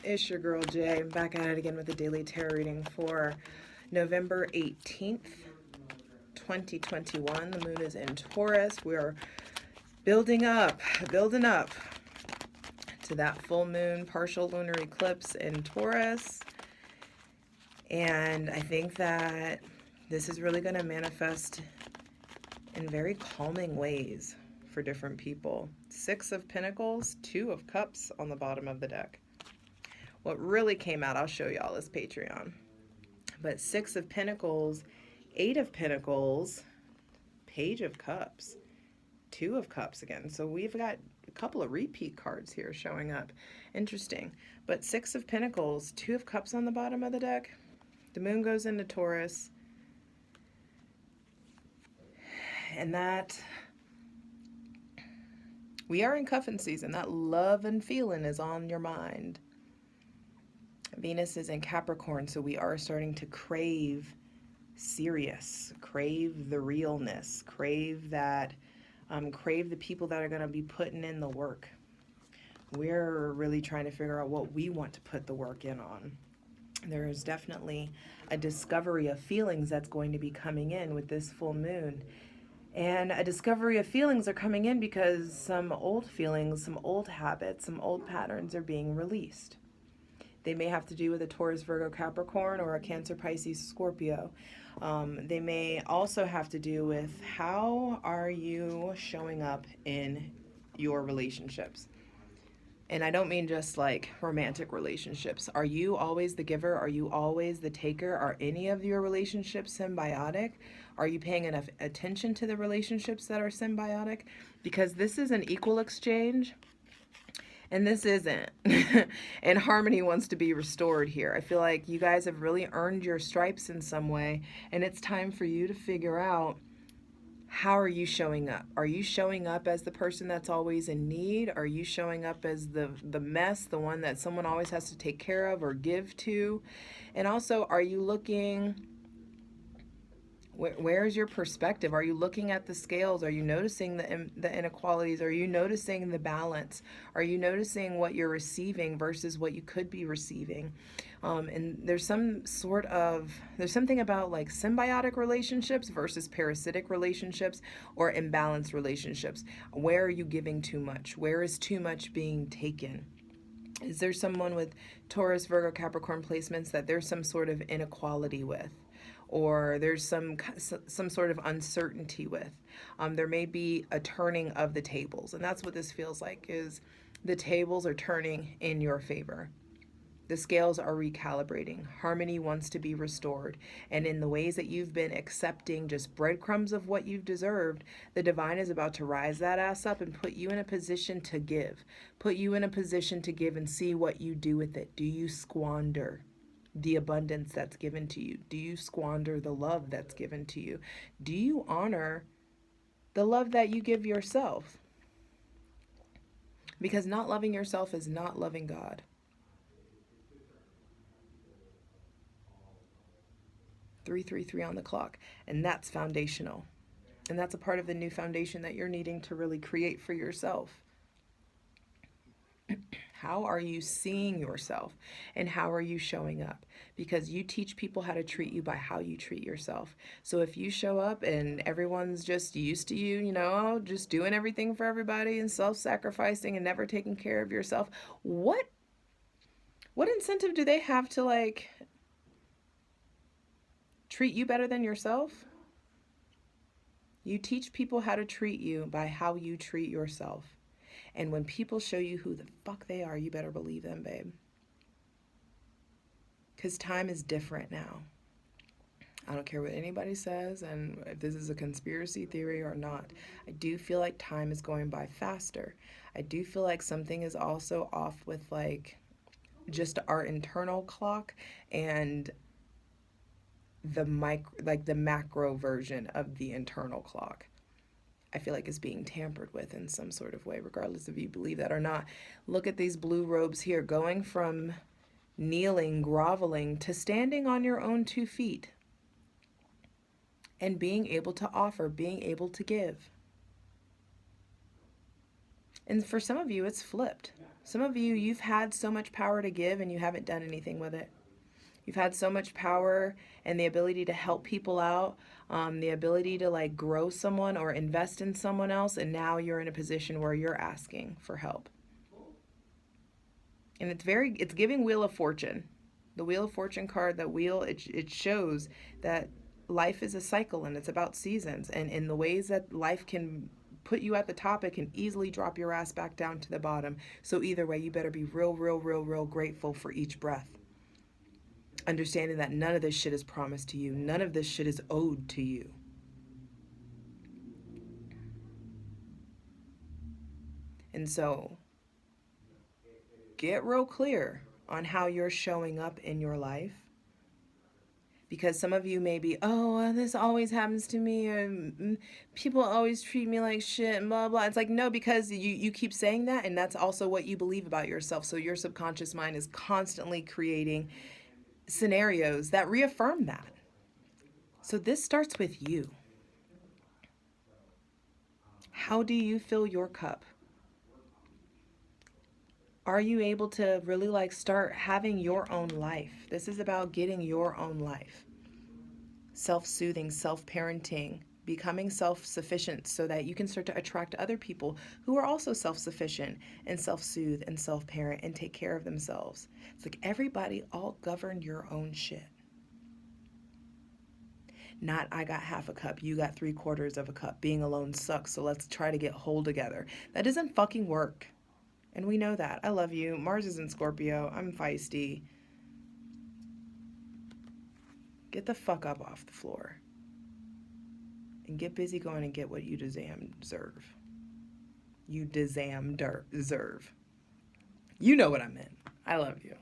It's your girl Jay. I'm back at it again with the daily tarot reading for November 18th, 2021. The moon is in Taurus. We're building up to that full moon partial lunar eclipse in Taurus. And I think that this is really going to manifest in very calming ways for different people. 6 of Pentacles, 2 of Cups on the bottom of the deck. What really came out, I'll show y'all this Patreon. But 6 of Pentacles, 8 of Pentacles, Page of Cups, 2 of Cups again. So we've got a couple of repeat cards here showing up. Interesting. But 6 of Pentacles, 2 of Cups on the bottom of the deck. The moon goes into Taurus. And that we are in cuffing season. That love and feeling is on your mind. Venus is in Capricorn, so we are starting to crave serious, crave the realness, crave that, crave the people that are going to be putting in the work. We're really trying to figure out what we want to put the work in on. There is definitely a discovery of feelings that's going to be coming in with this full moon. And a discovery of feelings are coming in because some old feelings, some old habits, some old patterns are being released. They may have to do with a Taurus, Virgo, Capricorn, or a Cancer, Pisces, Scorpio. They may also have to do with how are you showing up in your relationships. And I don't mean just like romantic relationships. Are you always the giver? Are you always the taker? Are any of your relationships symbiotic? Are you paying enough attention to the relationships that are symbiotic? Because this is an equal exchange. And this isn't. And harmony wants to be restored here. I feel like you guys have really earned your stripes in some way. And it's time for you to figure out, how are you showing up? Are you showing up as the person that's always in need? Are you showing up as the mess, the one that someone always has to take care of or give to? And also, are you looking... Where's your perspective? Are you looking at the scales? Are you noticing the inequalities? Are you noticing the balance? Are you noticing what you're receiving versus what you could be receiving? And there's something about like symbiotic relationships versus parasitic relationships or imbalanced relationships. Where are you giving too much? Where is too much being taken? Is there someone with Taurus, Virgo, Capricorn placements that there's some sort of inequality with? Or there's some sort of uncertainty with. There may be a turning of the tables, and that's what this feels like, is the tables are turning in your favor. The scales are recalibrating. Harmony wants to be restored. And in the ways that you've been accepting just breadcrumbs of what you've deserved, the divine is about to rise that ass up and put you in a position to give. Put you in a position to give and see what you do with it. Do you squander the abundance that's given to you? Do you squander the love that's given to you? Do you honor the love that you give yourself? Because not loving yourself is not loving God. Three on the clock, and that's foundational. And that's a part of the new foundation that you're needing to really create for yourself. How are you seeing yourself, and how are you showing up? Because you teach people how to treat you by how you treat yourself. So if you show up and everyone's just used to you, you know, just doing everything for everybody and self-sacrificing and never taking care of yourself, what incentive do they have to like treat you better than yourself? You teach people how to treat you by how you treat yourself. And when people show you who the fuck they are, you better believe them, babe. Because time is different now. I don't care what anybody says, and if this is a conspiracy theory or not, I do feel like time is going by faster. I do feel like something is also off with like just our internal clock and the macro version of the internal clock. I feel like is being tampered with in some sort of way, regardless if you believe that or not. Look at these blue robes here, going from kneeling, groveling, to standing on your own 2 feet and being able to offer, being able to give. And for some of you, it's flipped. Some of you, you've had so much power to give and you haven't done anything with it. You've had so much power and the ability to help people out, the ability to like grow someone or invest in someone else, and now you're in a position where you're asking for help. And it's giving Wheel of Fortune. The Wheel of Fortune card, that wheel, it shows that life is a cycle and it's about seasons. And in the ways that life can put you at the top, it can easily drop your ass back down to the bottom. So either way, you better be real grateful for each breath. Understanding that none of this shit is promised to you. None of this shit is owed to you. And so get real clear on how you're showing up in your life. Because some of you may be, oh, this always happens to me, or people always treat me like shit, and blah, blah. It's like, no, because you keep saying that, and that's also what you believe about yourself. So your subconscious mind is constantly creating scenarios that reaffirm that. So this starts with you. How do you fill your cup? Are you able to really like start having your own life? This is about getting your own life. Self-soothing, self-parenting, becoming self-sufficient so that you can start to attract other people who are also self-sufficient and self-soothe and self-parent and take care of themselves. It's like everybody all govern your own shit. Not I got half a cup, you got 3/4 of a cup. Being alone sucks, so let's try to get whole together. That doesn't fucking work. And we know that. I love you. Mars is in Scorpio. I'm feisty. Get the fuck up off the floor. And get busy going and get what you deserve. You deserve. You know what I meant. I love you.